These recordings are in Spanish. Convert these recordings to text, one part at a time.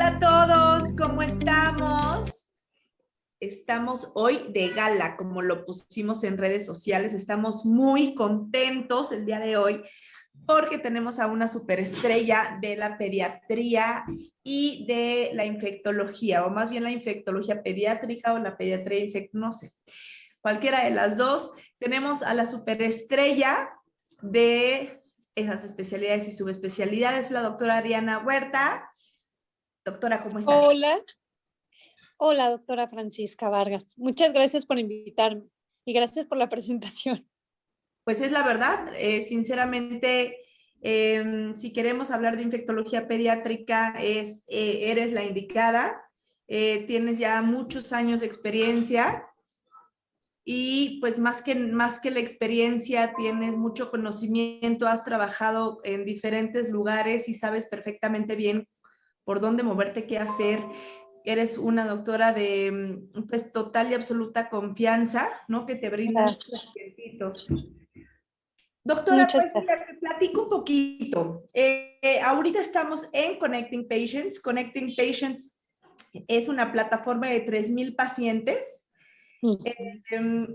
Hola a todos, ¿cómo estamos? Estamos hoy de gala, como lo pusimos en redes sociales. Estamos muy contentos el día de hoy porque tenemos a una superestrella de la pediatría y de la infectología, o más bien la infectología pediátrica o la pediatría no sé, cualquiera de las dos. Tenemos a la superestrella de esas especialidades y subespecialidades, la doctora Ariana Huerta. Doctora, ¿cómo estás? Hola, hola doctora Francisca Vargas. Muchas gracias por invitarme y gracias por la presentación. Pues es la verdad, sinceramente, si queremos hablar de infectología pediátrica, eres la indicada. Tienes ya muchos años de experiencia y pues más que la experiencia, tienes mucho conocimiento, has trabajado en diferentes lugares y sabes perfectamente bien por dónde moverte, qué hacer. Eres una doctora de pues total y absoluta confianza, ¿no? Que te brindan Gracias. cientitos. Doctora, Muchas pues gracias. mira, te platico un poquito. Ahorita estamos en Connecting Patients. Connecting Patients es una plataforma de 3,000 pacientes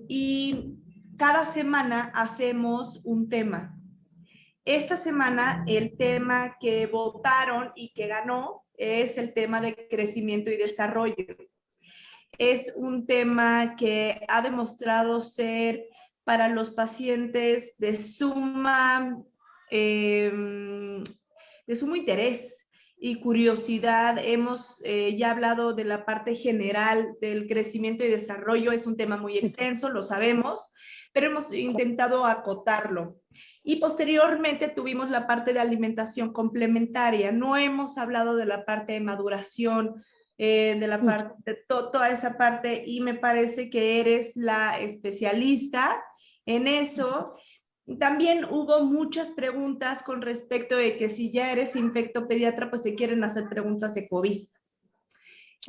y cada semana hacemos un tema. Esta semana el tema que votaron y que ganó es el tema de crecimiento y desarrollo. Es un tema que ha demostrado ser para los pacientes eh, de suma interés y curiosidad. Hemos ya hablado de la parte general del crecimiento y desarrollo. Es un tema muy extenso, lo sabemos, pero hemos intentado acotarlo. Y posteriormente tuvimos la parte de alimentación complementaria. No hemos hablado de la parte de maduración, de la parte, de toda esa parte, y me parece que eres la especialista en eso. También hubo muchas preguntas con respecto de que si ya eres infectopediatra, pues te quieren hacer preguntas de COVID.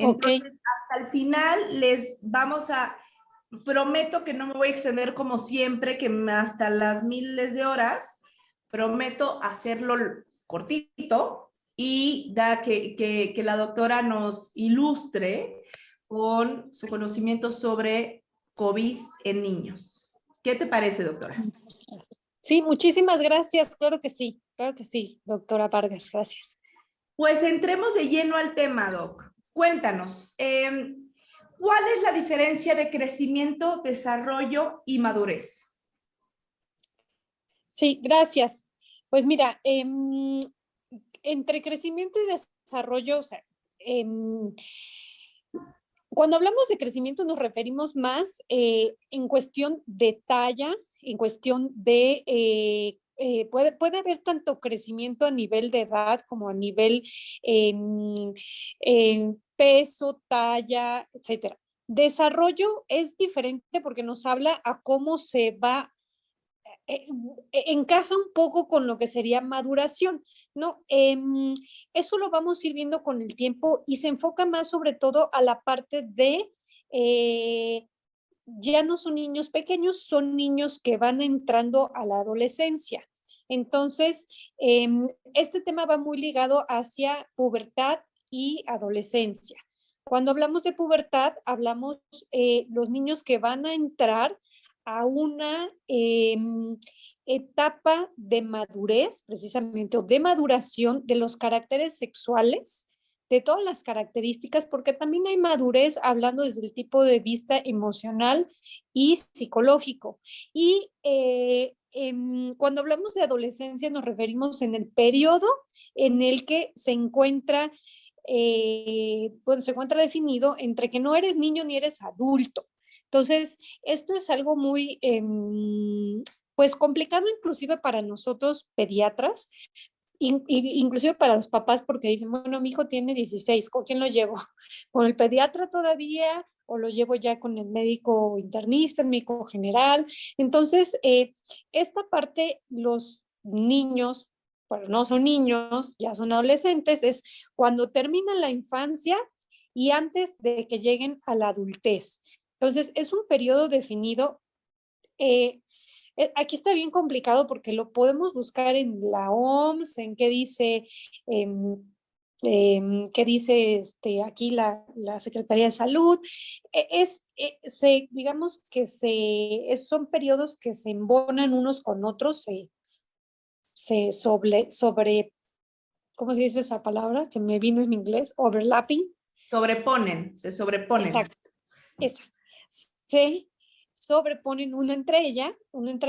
Ok, Entonces, hasta el final les vamos a, prometo que no me voy a extender como siempre, que hasta las miles de horas, prometo hacerlo cortito y que la doctora nos ilustre con su conocimiento sobre COVID en niños. ¿Qué te parece, doctora? sí, muchísimas gracias. Claro que sí, doctora Vargas, gracias. Pues entremos de lleno al tema, Doc. Cuéntanos, ¿cuál es la diferencia de crecimiento, desarrollo y madurez? Sí, gracias. Pues mira, entre crecimiento y desarrollo, o sea, cuando hablamos de crecimiento nos referimos más en cuestión de talla, en cuestión de, puede haber tanto crecimiento a nivel de edad como a nivel en peso, talla, etcétera. Desarrollo es diferente porque nos habla a cómo se va eh, encaja un poco con lo que sería maduración, ¿no? Eso lo vamos a ir viendo con el tiempo y se enfoca más sobre todo a la parte de, ya no son niños pequeños, son niños que van entrando a la adolescencia. Entonces, este tema va muy ligado hacia pubertad y adolescencia. Cuando hablamos de pubertad, hablamos los niños que van a entrar a una etapa de madurez, precisamente, o de maduración de los caracteres sexuales, de todas las características, porque también hay madurez hablando desde el tipo de vista emocional y psicológico. Y cuando hablamos de adolescencia nos referimos en el periodo en el que se encuentra, bueno, se encuentra definido entre que no eres niño ni eres adulto. Entonces, esto es algo muy, pues complicado inclusive para nosotros pediatras, inclusive para los papás, porque dicen, bueno, mi hijo tiene 16, ¿con quién lo llevo? ¿Con el pediatra todavía? ¿O lo llevo ya con el médico internista, el médico general? Entonces, esta parte, los niños, bueno, no son niños, ya son adolescentes, es cuando terminan la infancia y antes de que lleguen a la adultez. Entonces, es un periodo definido. eh, Aquí está bien complicado porque lo podemos buscar en la OMS, en qué dice, que dice aquí la Secretaría de Salud. Digamos que son periodos que se embonan unos con otros, sobre, ¿cómo se dice esa palabra? Se me vino en inglés, overlapping. Se sobreponen. Exacto, esa. Se sobreponen una entre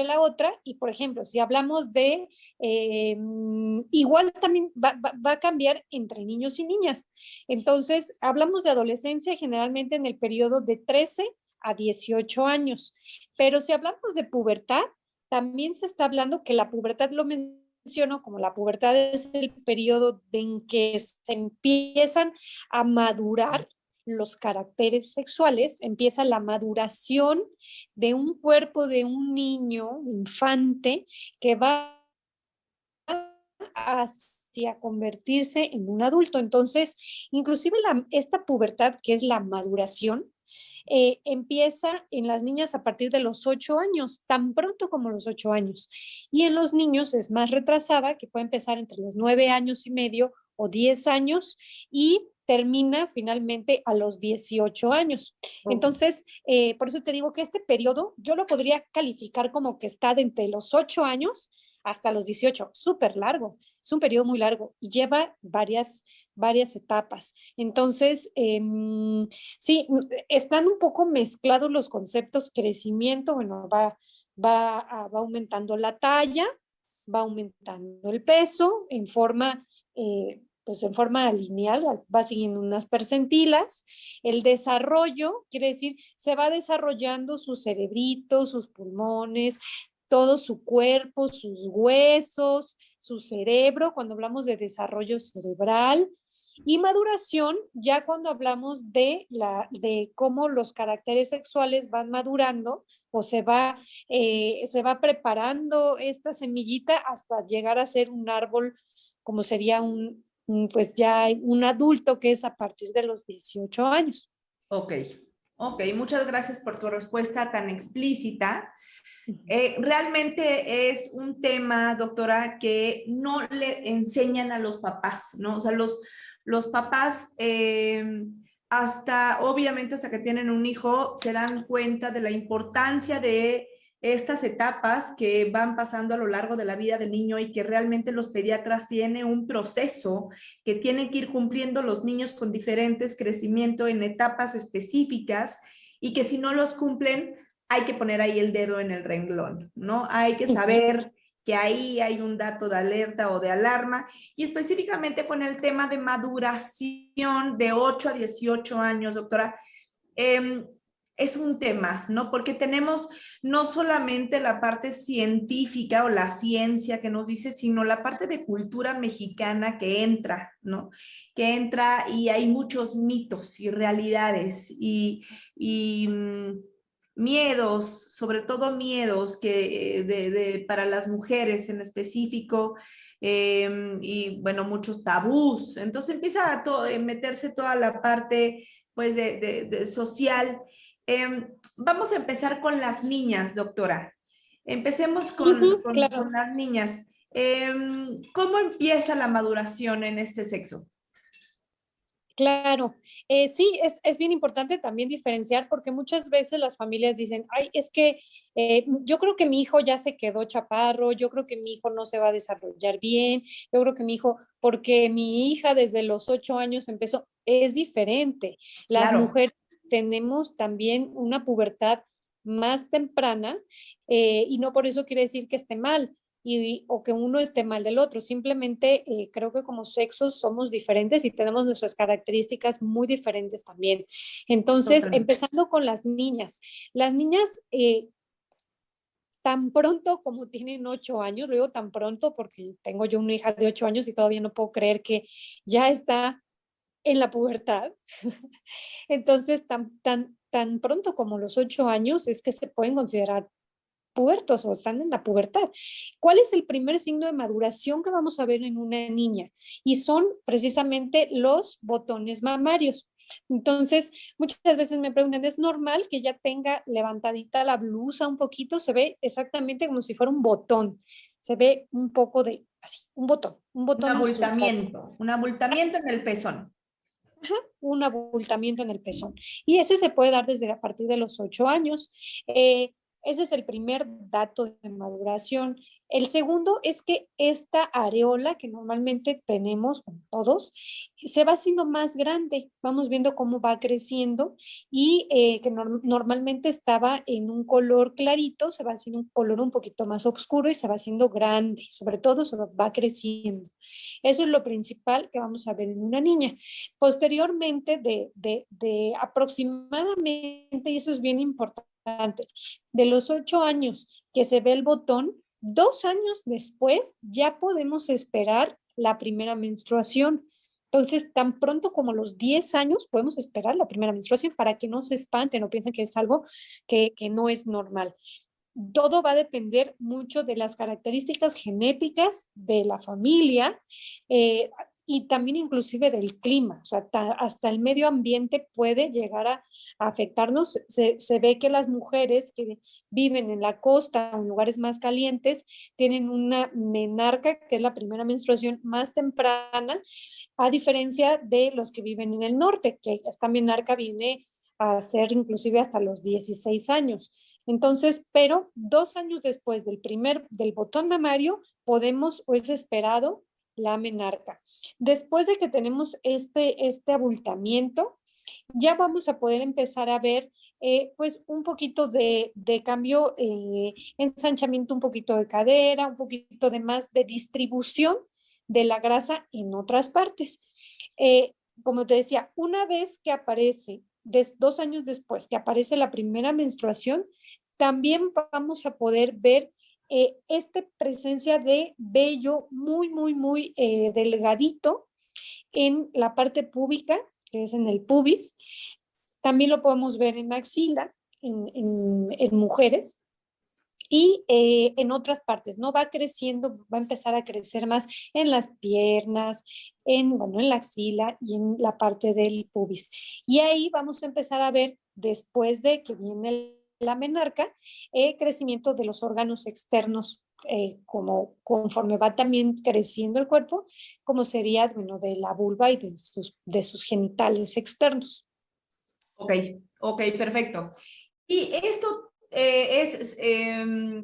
la otra, y por ejemplo, si hablamos de, igual también va a cambiar entre niños y niñas. Entonces, hablamos de adolescencia generalmente en el periodo de 13 a 18 años, pero si hablamos de pubertad, también se está hablando que la pubertad, lo menciono como la pubertad es el periodo en que se empiezan a madurar los caracteres sexuales, empieza la maduración de un cuerpo de un niño, infante, que va hacia convertirse en un adulto. Entonces, inclusive esta pubertad, que es la maduración, empieza en las niñas a partir de los 8 años, tan pronto como los 8 años. Y en los niños es más retrasada, que puede empezar entre los 9 años y medio o 10 años y termina finalmente a los 18 años. Entonces, por eso te digo que este periodo yo lo podría calificar como que está de entre los 8 años hasta los 18, súper largo, es un periodo muy largo y lleva varias etapas. Entonces, sí, están un poco mezclados los conceptos. Crecimiento, bueno, va aumentando la talla, va aumentando el peso pues en forma lineal, va siguiendo unas percentilas. El desarrollo, quiere decir, se va desarrollando su cerebrito, sus pulmones, todo su cuerpo, sus huesos, su cerebro, cuando hablamos de desarrollo cerebral. Y maduración, ya cuando hablamos de cómo los caracteres sexuales van madurando o se va preparando esta semillita hasta llegar a ser un árbol, como sería pues ya un adulto, que es a partir de los 18 años. Ok, ok, muchas gracias por tu respuesta tan explícita. Realmente es un tema, doctora, que no le enseñan a los papás, ¿no? O sea, los papás, obviamente, hasta que tienen un hijo, se dan cuenta de la importancia de estas etapas que van pasando a lo largo de la vida del niño y que realmente los pediatras tienen un proceso que tienen que ir cumpliendo los niños con diferentes crecimiento en etapas específicas y que si no los cumplen, hay que poner ahí el dedo en el renglón, ¿no? Hay que saber que ahí hay un dato de alerta o de alarma, y específicamente con el tema de maduración de 8 a 18 años, doctora, es un tema, ¿no? Porque tenemos no solamente la parte científica o la ciencia que nos dice, sino la parte de cultura mexicana que entra, ¿no? Que entra y hay muchos mitos y realidades y miedos, sobre todo miedos para las mujeres en específico, y bueno, muchos tabús. Entonces empieza a meterse toda la parte pues de social. Vamos a empezar con las niñas, doctora. Empecemos Claro. con las niñas. ¿Cómo empieza la maduración en este sexo? Claro, sí, es bien importante también diferenciar, porque muchas veces las familias dicen, ay, es que yo creo que mi hijo ya se quedó chaparro, yo creo que mi hijo no se va a desarrollar bien, yo creo que mi hijo, porque mi hija desde los 8 años empezó, es diferente. Las Claro. mujeres tenemos también una pubertad más temprana, y no por eso quiere decir que esté mal o que uno esté mal del otro. Simplemente creo que como sexos somos diferentes y tenemos nuestras características muy diferentes también. Entonces, Totalmente. empezando con las niñas tan pronto como tienen 8 años, luego tan pronto porque tengo yo una hija de 8 años y todavía no puedo creer que ya está en la pubertad. Entonces, tan pronto como los 8 años es que se pueden considerar pubertos o están en la pubertad. ¿Cuál es el primer signo de maduración que vamos a ver en una niña? Y son precisamente los botones mamarios. Entonces, muchas veces me preguntan, ¿es normal que ya tenga levantadita la blusa un poquito? Se ve exactamente como si fuera un botón. se ve un poco de, así, un botón asustado. Un abultamiento en el pezón. Un abultamiento en el pezón. Y ese se puede dar desde a partir de los 8 años. Eh, Ese es el primer dato de maduración. El segundo es que esta areola que normalmente tenemos todos se va haciendo más grande. Vamos viendo cómo va creciendo y que normalmente estaba en un color clarito, se va haciendo un color un poquito más oscuro y se va haciendo grande. Sobre todo se va creciendo. Eso es lo principal que vamos a ver en una niña. Posteriormente de aproximadamente, y eso es bien importante, de los 8 años que se ve el botón, 2 años después ya podemos esperar la primera menstruación. Entonces, tan pronto como los 10 años podemos esperar la primera menstruación para que no se espanten o piensen que es algo que no es normal. Todo va a depender mucho de las características genéticas de la familia, y también inclusive del clima, o sea, hasta el medio ambiente puede llegar a afectarnos. Se ve que las mujeres que viven en la costa o en lugares más calientes tienen una menarca, que es la primera menstruación más temprana, a diferencia de los que viven en el norte, que esta menarca viene a ser inclusive hasta los 16 años. Entonces, pero 2 años después del botón mamario, podemos o es esperado la menarca. Después de que tenemos este abultamiento, ya vamos a poder empezar a ver pues un poquito de cambio, ensanchamiento un poquito de cadera, un poquito de más de distribución de la grasa en otras partes. Como te decía, una vez que aparece, 2 años después que aparece la primera menstruación, también vamos a poder ver esta presencia de vello muy delgadito en la parte púbica, que es en el pubis. También lo podemos ver en axila, en mujeres. Y en otras partes, ¿no? Va creciendo, va a empezar a crecer más en las piernas, bueno, en la axila y en la parte del pubis. Y ahí vamos a empezar a ver, después de que viene la menarca, crecimiento de los órganos externos, como conforme va también creciendo el cuerpo, como sería, bueno, de la vulva y de sus genitales externos. Ok, ok, perfecto. Y esto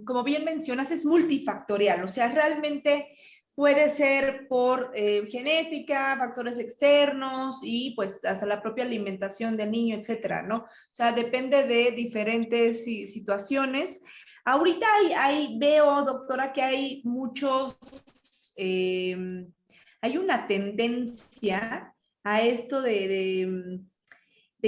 como bien mencionas, es multifactorial, o sea, realmente puede ser por genética, factores externos y pues hasta la propia alimentación del niño, etcétera, ¿no? O sea, depende de diferentes situaciones. Ahorita veo, doctora, que hay hay una tendencia a esto de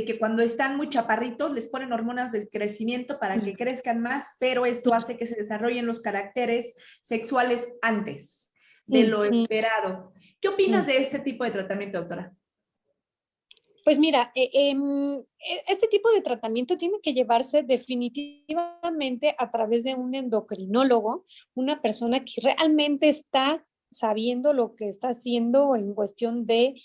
que cuando están muy chaparritos les ponen hormonas del crecimiento para que crezcan más, pero esto hace que se desarrollen los caracteres sexuales antes de lo esperado. ¿Qué opinas de este tipo de tratamiento, doctora? Pues mira, este tipo de tratamiento tiene que llevarse definitivamente a través de un endocrinólogo, una persona que realmente está sabiendo lo que está haciendo en cuestión de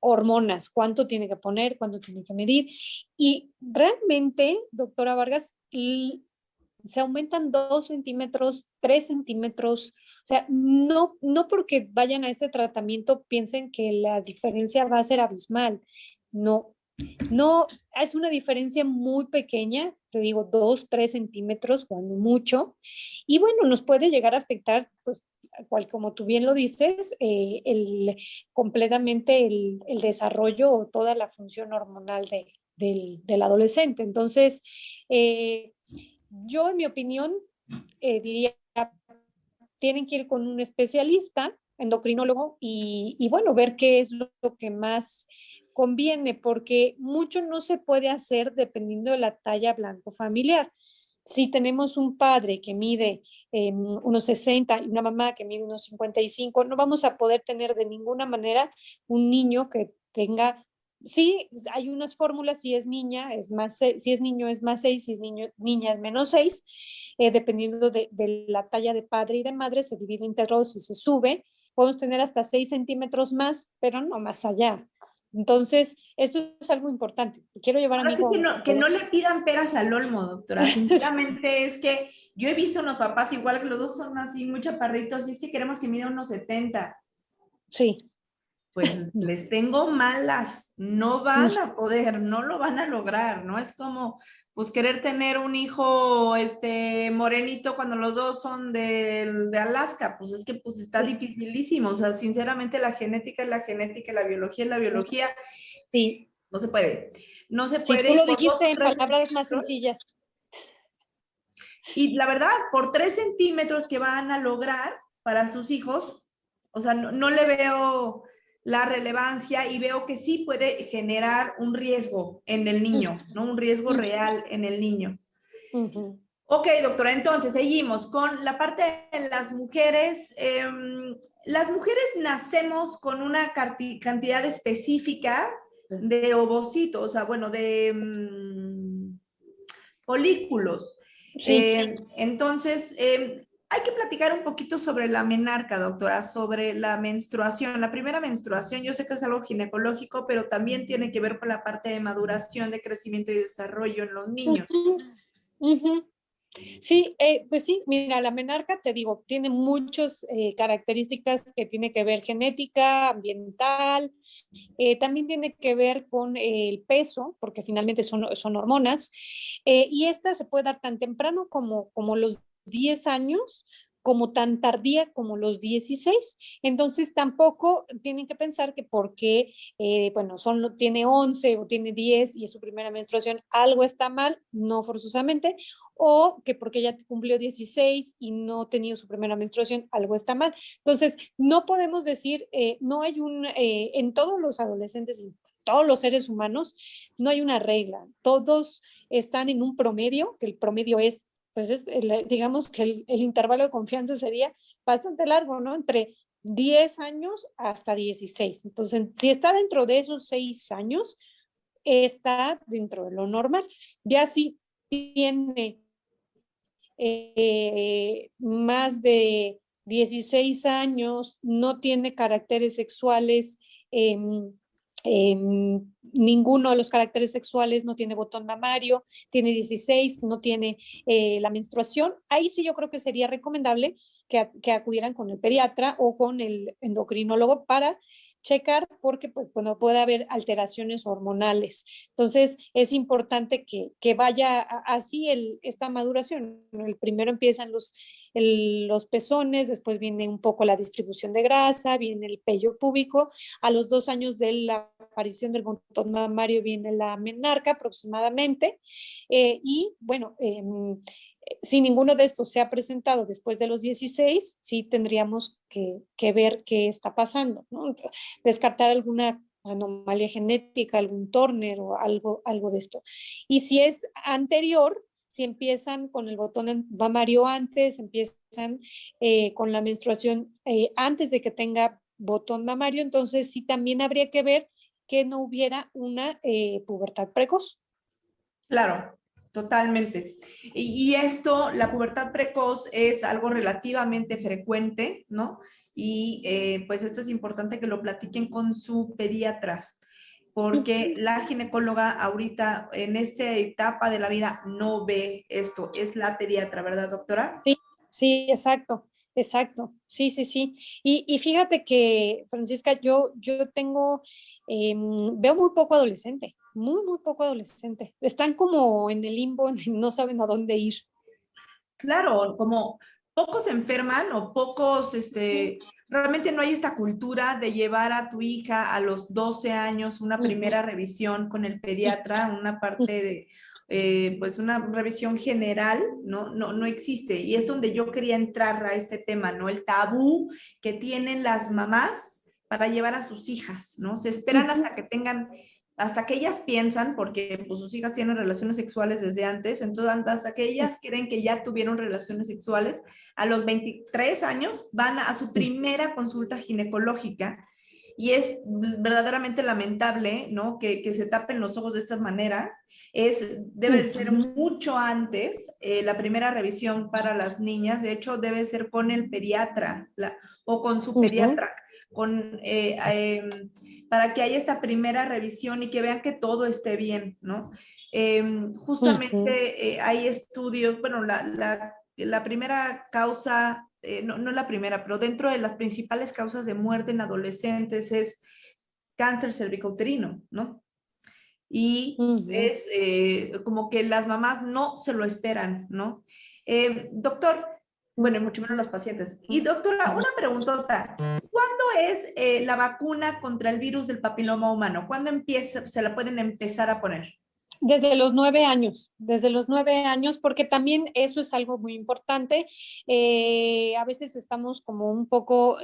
hormonas, cuánto tiene que poner, cuánto tiene que medir. Y realmente, doctora Vargas, se aumentan 2 centímetros, 3 centímetros. O sea, no porque vayan a este tratamiento piensen que la diferencia va a ser abismal. No, no, es una diferencia muy pequeña, te digo, 2, 3 centímetros, cuando mucho. Y bueno, nos puede llegar a afectar, pues, cual, como tú bien lo dices, completamente el desarrollo o toda la función hormonal del adolescente. Entonces, yo, en mi opinión, diría, tienen que ir con un especialista, endocrinólogo, y bueno, ver qué es lo que más conviene, porque mucho no se puede hacer dependiendo de la talla blanco familiar. Si tenemos un padre que mide unos 60 y una mamá que mide unos 55, no vamos a poder tener de ninguna manera un niño que tenga. Sí, hay unas fórmulas, si es niña es más, si es niño es más 6, si es niña es menos 6, dependiendo de la talla de padre y de madre, se divide entre dos y se sube. Podemos tener hasta 6 centímetros más, pero no más allá. Entonces, esto es algo importante. Quiero llevar a mi Ahora sí hijo que no le pidan peras al olmo, doctora. Sinceramente es que yo he visto unos papás igual que los dos son así muy chaparritos y es que queremos que mida unos 70. Sí. Pues les tengo malas, no Mm, van a poder, no lo van a lograr, ¿no? Es como, pues, querer tener un hijo, morenito cuando los dos son de Alaska, pues es que, pues, está dificilísimo, o sea, sinceramente la genética es la genética, la biología es la biología, sí, no se puede, no se sí, puede, tú y lo por dos dijiste o en tres palabras más centímetros, sencillas. y la verdad, por 3 centímetros que van a lograr para sus hijos, o sea, no, no le veo la relevancia y veo que sí puede generar un riesgo en el niño, ¿no? Un riesgo real en el niño. Ujú. Ok, doctora, entonces seguimos con la parte de las mujeres. Las mujeres nacemos con una cantidad específica de ovocitos, o sea, bueno, de folículos. Sí, Entonces, hay que platicar un poquito sobre la menarca, doctora, sobre la menstruación. La primera menstruación, yo sé que es algo ginecológico, pero también tiene que ver con la parte de maduración, de crecimiento y desarrollo en los niños. ujú, ujú. Sí, pues sí, mira, la menarca, te digo, tiene muchas características que tiene que ver genética, ambiental, también tiene que ver con el peso, porque finalmente son hormonas, y esta se puede dar tan temprano como los 10 años, como tan tardía como los 16. Entonces tampoco tienen que pensar que porque, bueno, tiene 11 o tiene 10 y es su primera menstruación, algo está mal, no forzosamente, o que porque ya cumplió 16 y no ha tenido su primera menstruación, algo está mal. Entonces, no podemos decir, no hay en todos los adolescentes y todos los seres humanos, no hay una regla. Todos están en un promedio, que el promedio es, pues digamos que el intervalo de confianza sería bastante largo, ¿no? Entre 10 años hasta 16. Entonces, si está dentro de esos 6 años, está dentro de lo normal. Ya si tiene más de 16 años, no tiene caracteres sexuales, eh, ninguno de los caracteres sexuales, no tiene botón mamario, tiene 16, no tiene la menstruación, ahí sí yo creo que sería recomendable que acudieran con el pediatra o con el endocrinólogo para checar porque pues, bueno, puede haber alteraciones hormonales. Entonces es importante que vaya así esta maduración. El primero empiezan los pezones, después viene un poco la distribución de grasa, viene el pello púbico, a los 2 años de la aparición del botón mamario viene la menarca aproximadamente, y bueno, si ninguno de estos se ha presentado después de los 16, sí tendríamos que ver qué está pasando, ¿no? Descartar alguna anomalía genética, algún Turner o algo de esto. Y si es anterior, si empiezan con el botón mamario antes, empiezan con la menstruación antes de que tenga botón mamario, entonces sí también habría que ver que no hubiera una pubertad precoz. Claro, totalmente. Y esto, la pubertad precoz es algo relativamente frecuente, ¿no? Y pues esto es importante que lo platiquen con su pediatra, porque la ginecóloga ahorita en esta etapa de la vida no ve esto, es la pediatra, ¿verdad, doctora? Sí, sí, exacto, exacto. Sí, sí, sí. Y fíjate que, Francisca, yo veo muy poco adolescente, muy poco adolescente. Están como en el limbo, no saben a dónde ir. Claro, como pocos se enferman o pocos, Sí. realmente no hay esta cultura de llevar a tu hija a los 12 años una Ujú, primera revisión con el pediatra, una parte de, pues una revisión general, ¿no? No, no existe. Y es donde yo quería entrar a este tema, ¿no? El tabú que tienen las mamás para llevar a sus hijas, ¿no? Se esperan ujú, hasta que tengan hasta que ellas piensan, porque pues, sus hijas tienen relaciones sexuales desde antes, entonces hasta que ellas creen que ya tuvieron relaciones sexuales, a los 23 años van a su primera consulta ginecológica y es verdaderamente lamentable, ¿no? Que se tapen los ojos de esta manera. Debe de ser mucho antes la primera revisión para las niñas. De hecho, debe ser con el pediatra o con su pediatra, para que haya esta primera revisión y que vean que todo esté bien, ¿no? Justamente hay estudios, bueno, la primera causa, no la primera, pero dentro de las principales causas de muerte en adolescentes es cáncer cervicouterino, ¿no? Y es como que las mamás no se lo esperan, ¿no? Doctor, bueno, mucho menos las pacientes. Y doctora, una preguntota. ¿Cuándo es la vacuna contra el virus del papiloma humano? ¿Cuándo se la pueden empezar a poner? Desde los 9 años, porque también eso es algo muy importante. A veces estamos como un poco,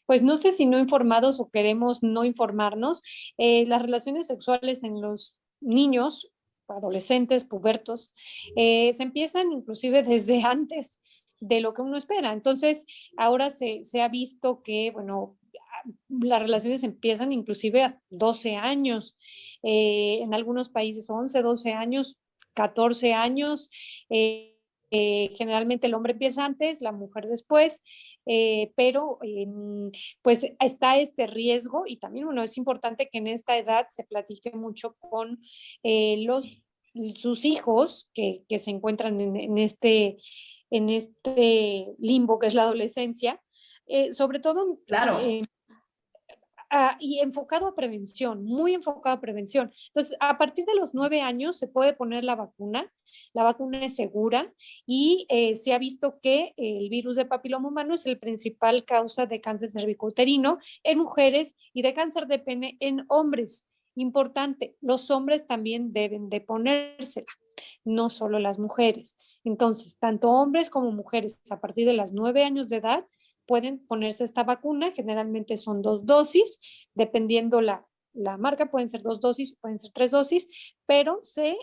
pues no sé si no informados o queremos no informarnos. Las relaciones sexuales en los niños, adolescentes, pubertos, se empiezan inclusive desde antes de lo que uno espera. Entonces, ahora se ha visto que, bueno, las relaciones empiezan inclusive a 12 años, en algunos países 11, 12 años, 14 años. Generalmente el hombre empieza antes, la mujer después, pero pues está este riesgo y también, bueno, es importante que en esta edad se platique mucho con sus hijos que se encuentran en este limbo que es la adolescencia, sobre todo Claro. y enfocado a prevención, muy enfocado a prevención. Entonces, a partir de los 9 años se puede poner la vacuna es segura y se ha visto que el virus de papiloma humano es el principal causa de cáncer cervicouterino en mujeres y de cáncer de pene en hombres. Importante, los hombres también deben de ponérsela, no solo las mujeres. Entonces, tanto hombres como mujeres a partir de las 9 años de edad pueden ponerse esta vacuna. Generalmente son 2 dosis, dependiendo la marca, pueden ser 2 dosis, pueden ser 3 dosis, pero se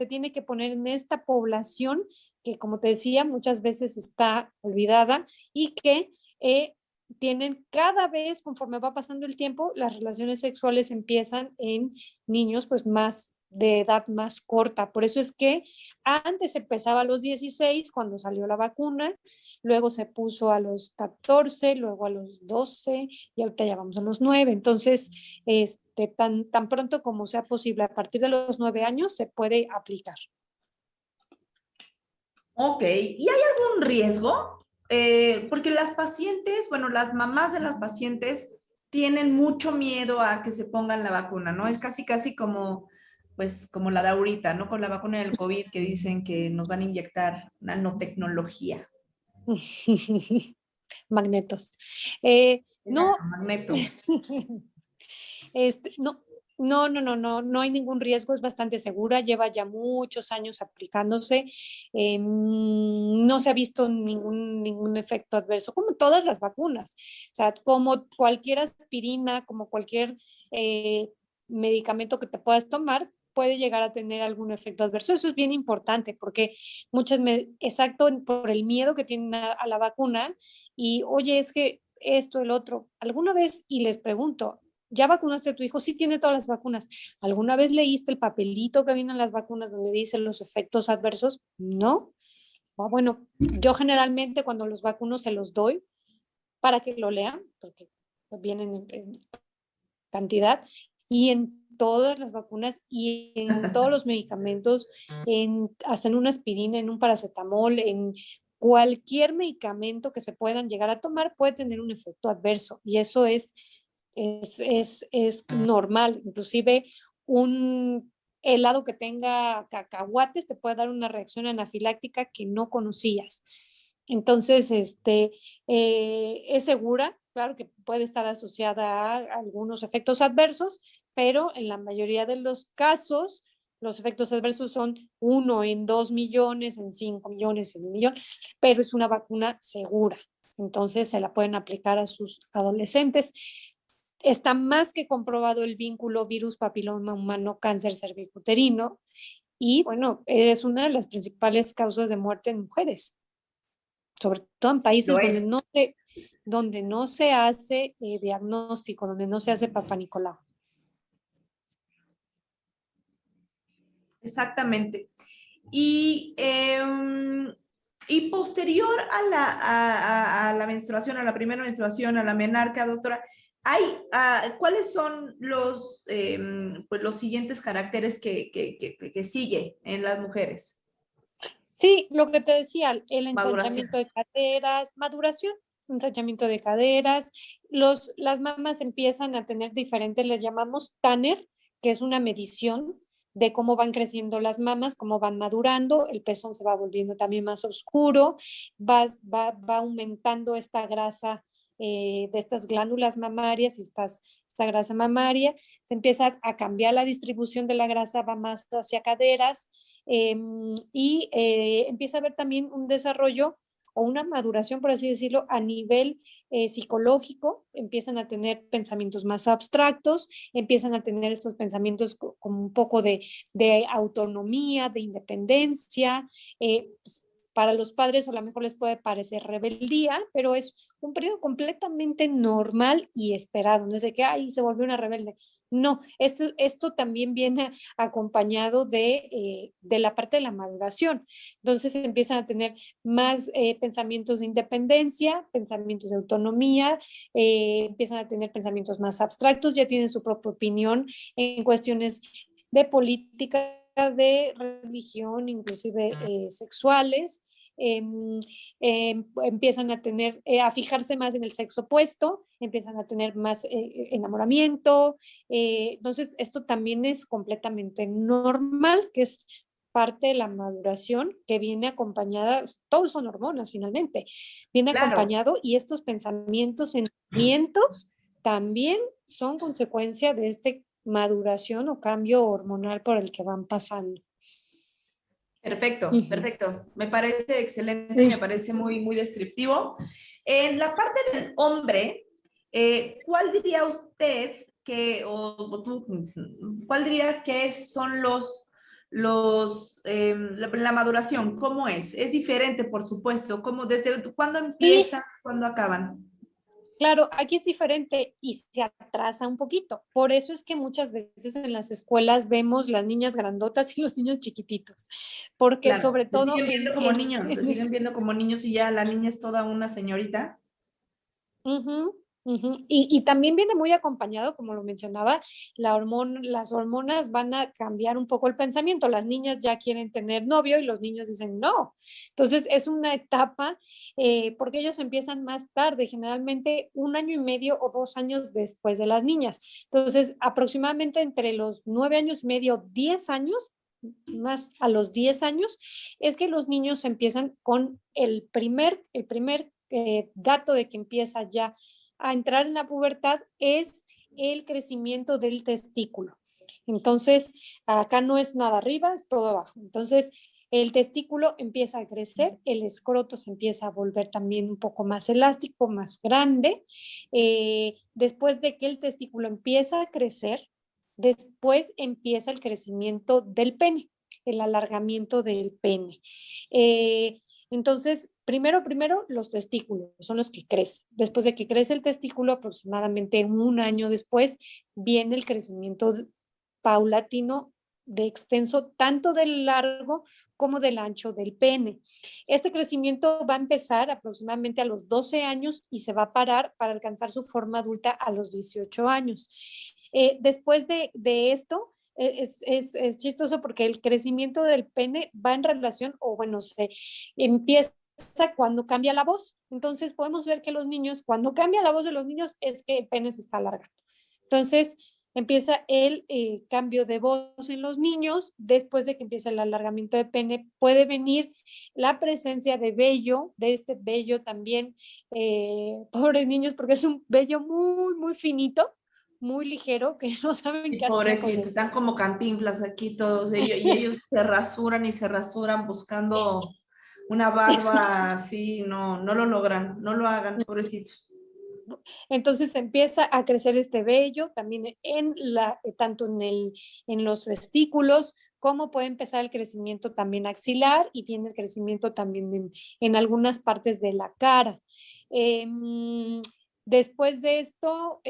tiene que poner en esta población que, como te decía, muchas veces está olvidada y que tienen cada vez, conforme va pasando el tiempo, las relaciones sexuales empiezan en niños pues más de edad más corta. Por eso es que antes se empezaba a los 16 cuando salió la vacuna, luego se puso a los 14, luego a los 12 y ahorita ya vamos a los 9. Entonces, tan pronto como sea posible, a partir de los 9 años se puede aplicar. Ok, ¿y hay algún riesgo? Porque las pacientes, bueno, las mamás de las pacientes tienen mucho miedo a que se pongan la vacuna, ¿no? Es casi, casi como, pues, como la de ahorita, ¿no? Con la vacuna del COVID que dicen que nos van a inyectar nanotecnología. Magnetos. No, Exacto, magneto. no, no hay ningún riesgo, es bastante segura, lleva ya muchos años aplicándose, no se ha visto ningún efecto adverso, como todas las vacunas, o sea, como cualquier aspirina, como cualquier medicamento que te puedas tomar, puede llegar a tener algún efecto adverso. Eso es bien importante porque exacto, por el miedo que tienen a la vacuna y, oye, es que esto, el otro, alguna vez, y les pregunto, ¿ya vacunaste a tu hijo? Sí, tiene todas las vacunas. ¿Alguna vez leíste el papelito que viene en las vacunas donde dice los efectos adversos? No. Bueno, yo generalmente cuando los vacuno se los doy para que lo lean, porque vienen en cantidad, y en todas las vacunas y en todos los medicamentos, hasta en una aspirina, en un paracetamol, en cualquier medicamento que se puedan llegar a tomar puede tener un efecto adverso y eso es normal. Inclusive un helado que tenga cacahuates te puede dar una reacción anafiláctica que no conocías. Entonces, es segura, claro que puede estar asociada a algunos efectos adversos, pero en la mayoría de los casos, los efectos adversos son 1 en 2 millones, en 5 millones, en 1 millón, pero es una vacuna segura. Entonces, se la pueden aplicar a sus adolescentes. Está más que comprobado el vínculo virus papiloma humano cáncer cervicuterino y bueno, es una de las principales causas de muerte en mujeres, sobre todo en Lo países donde es. donde no se hace diagnóstico, donde no se hace Papá Nicolau. Exactamente. Y posterior a la menstruación, a la primera menstruación, a la menarca, doctora, ¿cuáles son pues los siguientes caracteres que sigue en las mujeres? Sí, lo que te decía, el Maduración. ensanchamiento de caderas, maduración, ensanchamiento de caderas, las mamas empiezan a tener diferentes, le llamamos Tanner, que es una medición de cómo van creciendo las mamas, cómo van madurando, el pezón se va volviendo también más oscuro, va aumentando esta grasa de estas glándulas mamarias y esta grasa mamaria, se empieza a cambiar la distribución de la grasa, va más hacia caderas, empieza a haber también un desarrollo o una maduración, por así decirlo, a nivel psicológico, empiezan a tener pensamientos más abstractos, empiezan a tener estos pensamientos como un poco de autonomía, de independencia. Pues, para los padres a lo mejor les puede parecer rebeldía, pero es un periodo completamente normal y esperado. No es de que, ay, se volvió una rebelde. No, esto también viene acompañado de la parte de la maduración. Entonces empiezan a tener más pensamientos de independencia, pensamientos de autonomía, empiezan a tener pensamientos más abstractos, ya tienen su propia opinión en cuestiones de política, de religión, inclusive sexuales. Eh, Empiezan a tener, a fijarse más en el sexo opuesto, empiezan a tener más enamoramiento. Entonces, esto también es completamente normal, que es parte de la maduración que viene acompañada, todos son hormonas finalmente, viene Claro. acompañado y estos pensamientos, sentimientos también son consecuencia de este maduración o cambio hormonal por el que van pasando. Perfecto, perfecto. Me parece excelente y me parece muy, muy descriptivo. En la parte del hombre, ¿cuál diría usted o tú, cuál dirías que son la maduración? ¿Cómo es? Es diferente, por supuesto. ¿Desde cuándo Sí, empieza, cuándo acaban? claro, aquí es diferente y se atrasa un poquito. Por eso es que muchas veces en las escuelas vemos las niñas grandotas y los niños chiquititos, porque Claro, sobre se todo siguen viendo como niños, se siguen viendo como niños y ya la niña es toda una señorita. Ujú, ujú. Y también viene muy acompañado, como lo mencionaba, las hormonas van a cambiar un poco el pensamiento. Las niñas ya quieren tener novio y los niños dicen no. Entonces es una etapa porque ellos empiezan más tarde, generalmente 1 año y medio o 2 años después de las niñas. Entonces aproximadamente entre los 9 años y medio, 10 años, más a los 10 años, es que los niños empiezan con el primer dato de que empieza ya a entrar en la pubertad es el crecimiento del testículo. Entonces, acá no es nada arriba, es todo abajo. Entonces, el testículo empieza a crecer, el escroto se empieza a volver también un poco más elástico, más grande. Después de que el testículo empieza a crecer, después empieza el crecimiento del pene, el alargamiento del pene. Entonces, primero, los testículos son los que crecen. Después de que crece el testículo, aproximadamente 1 año después, viene el crecimiento paulatino de extenso, tanto del largo como del ancho del pene. Este crecimiento va a empezar aproximadamente a los 12 años y se va a parar para alcanzar su forma adulta a los 18 años. Después de esto, es chistoso porque el crecimiento del pene va en relación, o bueno, se empieza cuando cambia la voz. Entonces podemos ver que los niños, cuando cambia la voz de los niños, es que el pene se está alargando. Entonces empieza el cambio de voz en los niños. Después de que empieza el alargamiento de pene, puede venir la presencia de vello, de este vello también, pobres niños, porque es un vello muy, muy finito, muy ligero, que no saben Y qué hacer con pobrecitos, él. están como Cantinflas aquí todos ellos, y ellos se rasuran y se rasuran buscando una barba así, no, no lo logran, no lo hagan, pobrecitos. Entonces empieza a crecer este vello también tanto en los testículos, como puede empezar el crecimiento también axilar y viene el crecimiento también en algunas partes de la cara. Después de esto,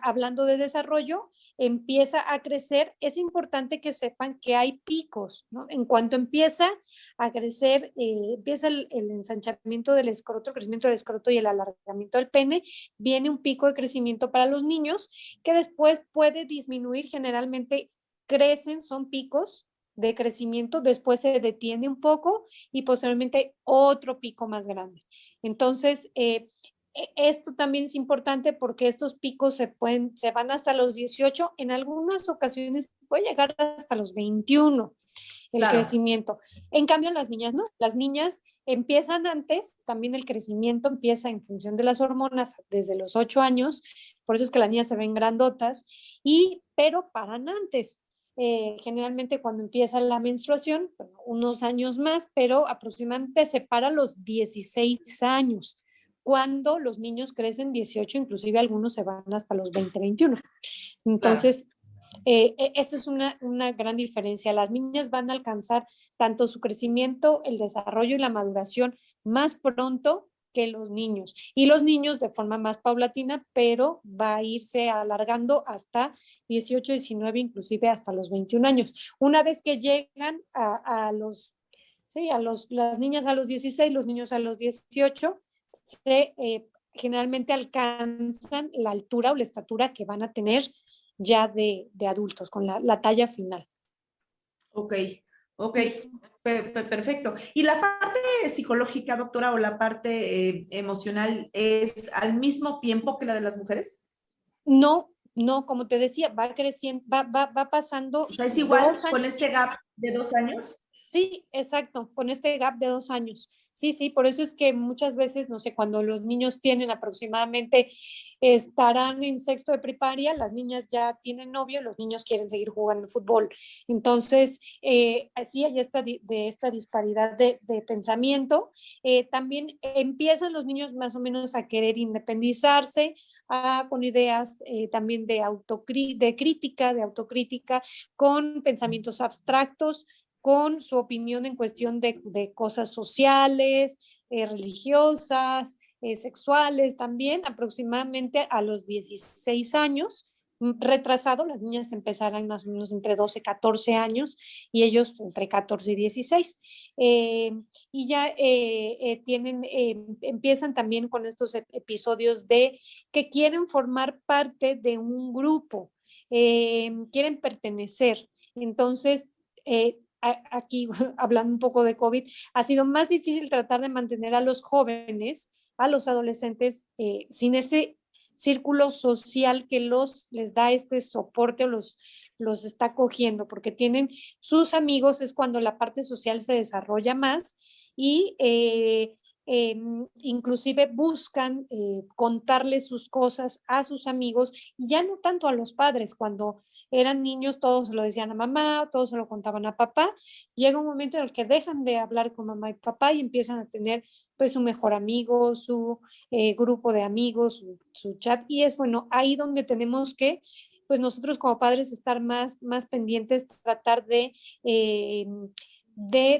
hablando de desarrollo, empieza a crecer. Es importante que sepan que hay picos, ¿no? En cuanto empieza a crecer, empieza el ensanchamiento del escroto, el crecimiento del escroto y el alargamiento del pene, viene un pico de crecimiento para los niños que después puede disminuir. Generalmente crecen, son picos de crecimiento, después se detiene un poco y posteriormente otro pico más grande. Entonces, esto también es importante porque estos picos se van hasta los 18, en algunas ocasiones puede llegar hasta los 21 el Claro, crecimiento. En cambio, las niñas no, las niñas empiezan antes, también el crecimiento empieza en función de las hormonas desde los 8 años, por eso es que las niñas se ven grandotas, pero paran antes. Generalmente cuando empieza la menstruación, bueno, unos años más, pero aproximadamente se para los 16 años cuando los niños crecen 18, inclusive algunos se van hasta los 20, 21. claro. Entonces, esta es una gran diferencia. Las niñas van a alcanzar tanto su crecimiento, el desarrollo y la maduración más pronto que los niños. Y los niños de forma más paulatina, pero va a irse alargando hasta 18, 19, inclusive hasta los 21 años. Una vez que llegan sí, las niñas a los 16, los niños a los 18, generalmente alcanzan la altura o la estatura que van a tener ya de adultos, con la talla final. Ok, ok, perfecto. ¿Y la parte psicológica, doctora, o la parte emocional es al mismo tiempo que la de las mujeres? No, no, como te decía, va creciendo, va O pasando sea, es igual 2 años. con este gap de 2 años. Sí, exacto, con este gap de 2 años. Sí, sí, por eso es que muchas veces, no sé, cuando los niños tienen aproximadamente, estarán en sexto de primaria, las niñas ya tienen novio, los niños quieren seguir jugando fútbol. Entonces, así hay esta disparidad de pensamiento. También empiezan los niños más o menos a querer independizarse, con ideas también de crítica, de autocrítica, con pensamientos abstractos, con su opinión en cuestión de cosas sociales, religiosas, sexuales también, aproximadamente a los 16 años. Retrasado, las niñas empezarán más o menos entre 12 y 14 años y ellos entre 14 y 16. Y ya empiezan también con estos episodios de que quieren formar parte de un grupo, quieren pertenecer. Entonces, aquí hablando un poco de COVID, ha sido más difícil tratar de mantener a los jóvenes, a los adolescentes, sin ese círculo social que les da este soporte o los está cogiendo, porque tienen sus amigos, es cuando la parte social se desarrolla más y inclusive buscan contarles sus cosas a sus amigos, y ya no tanto a los padres. Cuando eran niños todos se lo decían a mamá, todos se lo contaban a papá. Llega un momento en el que dejan de hablar con mamá y papá y empiezan a tener pues su mejor amigo, su grupo de amigos, su chat, y es bueno, ahí donde tenemos que pues nosotros como padres estar más pendientes, tratar de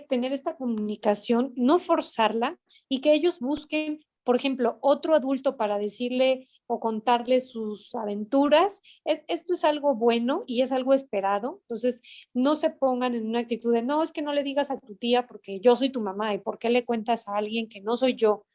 tener esta comunicación, no forzarla, y que ellos busquen, por ejemplo, otro adulto para decirle o contarle sus aventuras. Esto es algo bueno y es algo esperado. Entonces, no se pongan en una actitud de, no, es que no le digas a tu tía porque yo soy tu mamá y por qué le cuentas a alguien que no soy yo.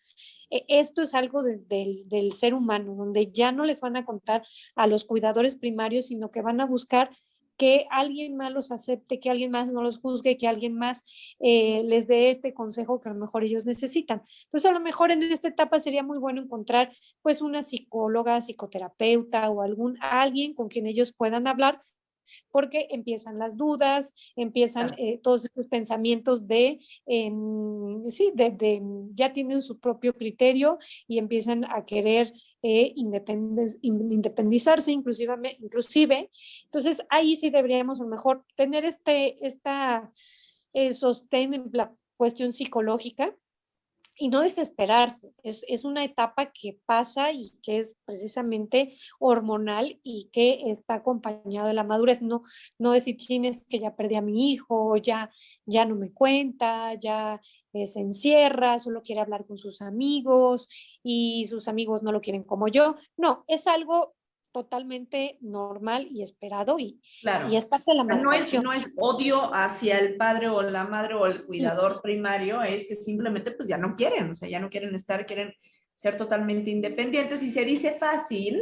Esto es algo del ser humano, donde ya no les van a contar a los cuidadores primarios, sino que van a buscar que alguien más los acepte, que alguien más no los juzgue, que alguien más les dé este consejo que a lo mejor ellos necesitan. Entonces, a lo mejor en esta etapa sería muy bueno encontrar pues una psicóloga, psicoterapeuta o alguien con quien ellos puedan hablar, porque empiezan las dudas, empiezan Claro. todos estos pensamientos sí, ya tienen su propio criterio y empiezan a querer independizarse inclusive. Entonces ahí sí deberíamos a lo mejor tener esta sostén en la cuestión psicológica y no desesperarse. Es una etapa que pasa y que es precisamente hormonal y que está acompañado de la madurez. No, no decir, chines, que ya perdí a mi hijo, ya no me cuenta, ya se encierra, solo quiere hablar con sus amigos y sus amigos no lo quieren como yo. No, es algo totalmente normal y esperado y Claro. es parte de la O sea, maduración. no es odio hacia el padre o la madre o el cuidador primario, es que simplemente pues ya no quieren, o sea, ya no quieren estar, quieren ser totalmente independientes y se dice fácil,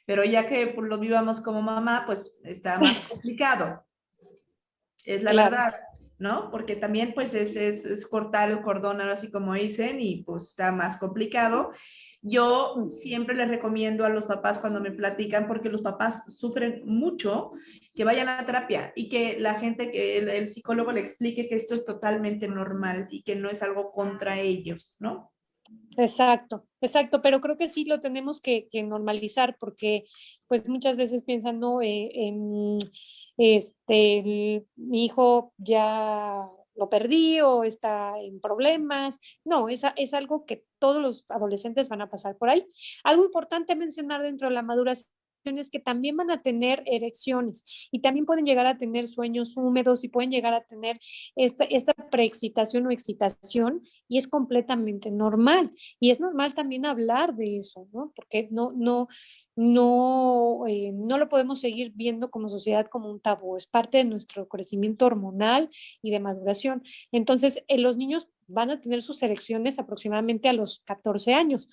pero ya que pues, lo vivamos como mamá, pues está más complicado, es la Claro. verdad, ¿no? Porque también pues es cortar el cordón, ahora sí como dicen, y pues está más complicado. Yo siempre les recomiendo a los papás cuando me platican, porque los papás sufren mucho, que vayan a terapia y que la gente, que el psicólogo le explique que esto es totalmente normal y que no es algo contra ellos, ¿no? Exacto, exacto, pero creo que sí lo tenemos que normalizar porque pues muchas veces piensan, no, mi hijo ya lo perdí o está en problemas. No, es algo que todos los adolescentes van a pasar por ahí. Algo importante mencionar dentro de la maduración es que también van a tener erecciones y también pueden llegar a tener sueños húmedos y pueden llegar a tener esta preexcitación o excitación y es completamente normal. Y es normal también hablar de eso, ¿no? Porque no lo podemos seguir viendo como sociedad como un tabú, es parte de nuestro crecimiento hormonal y de maduración. Entonces, los niños van a tener sus erecciones aproximadamente a los 14 años.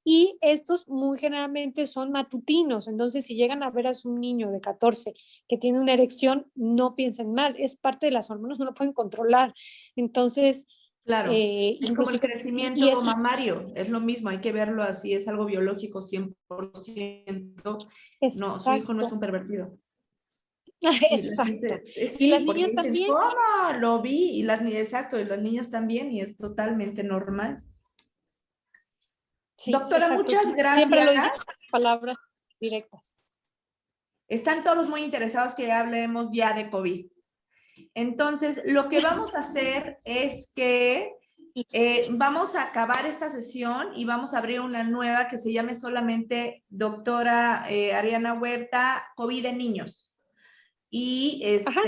Y estos muy generalmente son matutinos, entonces si llegan a ver a su niño de 14 que tiene una erección, no piensen mal, es parte de las hormonas, no lo pueden controlar. Entonces, Claro, es como incluso, el crecimiento y esto mamario, es lo mismo, hay que verlo así, es algo biológico 100%. es No, su hijo no es exacto, un pervertido. Sí, la exacto. gente, Y las sí, porque niñas dicen, también. ¿cómo? Lo vi, y las niñas, exacto, y las niñas también, y es totalmente normal. Sí, Doctora, exacto. muchas Siempre gracias. lo dices con palabras directas. Están todos muy interesados que hablemos ya de COVID. Entonces, lo que vamos a hacer es que vamos a acabar esta sesión y vamos a abrir una nueva que se llame solamente doctora Ariana Huerta, COVID en niños. Y Ajá.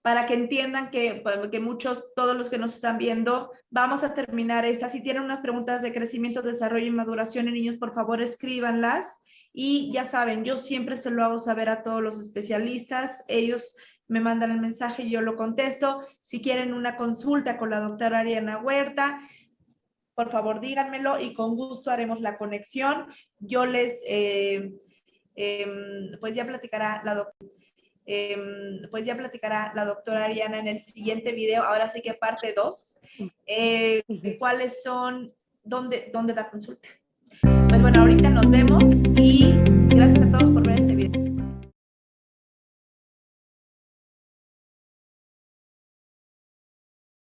para que entiendan que muchos, todos los que nos están viendo, vamos a terminar esta. Si tienen unas preguntas de crecimiento, desarrollo y maduración en niños, por favor escríbanlas. Y ya saben, yo siempre se lo hago saber a todos los especialistas. Ellos me mandan el mensaje y yo lo contesto. Si quieren una consulta con la doctora Ariana Huerta, por favor díganmelo y con gusto haremos la conexión. Yo les, pues ya platicará la doctora. Pues ya platicará la doctora Ariana en el siguiente video, ahora sí que parte 2, cuáles son, dónde da consulta. Pues bueno, ahorita nos vemos y gracias a todos por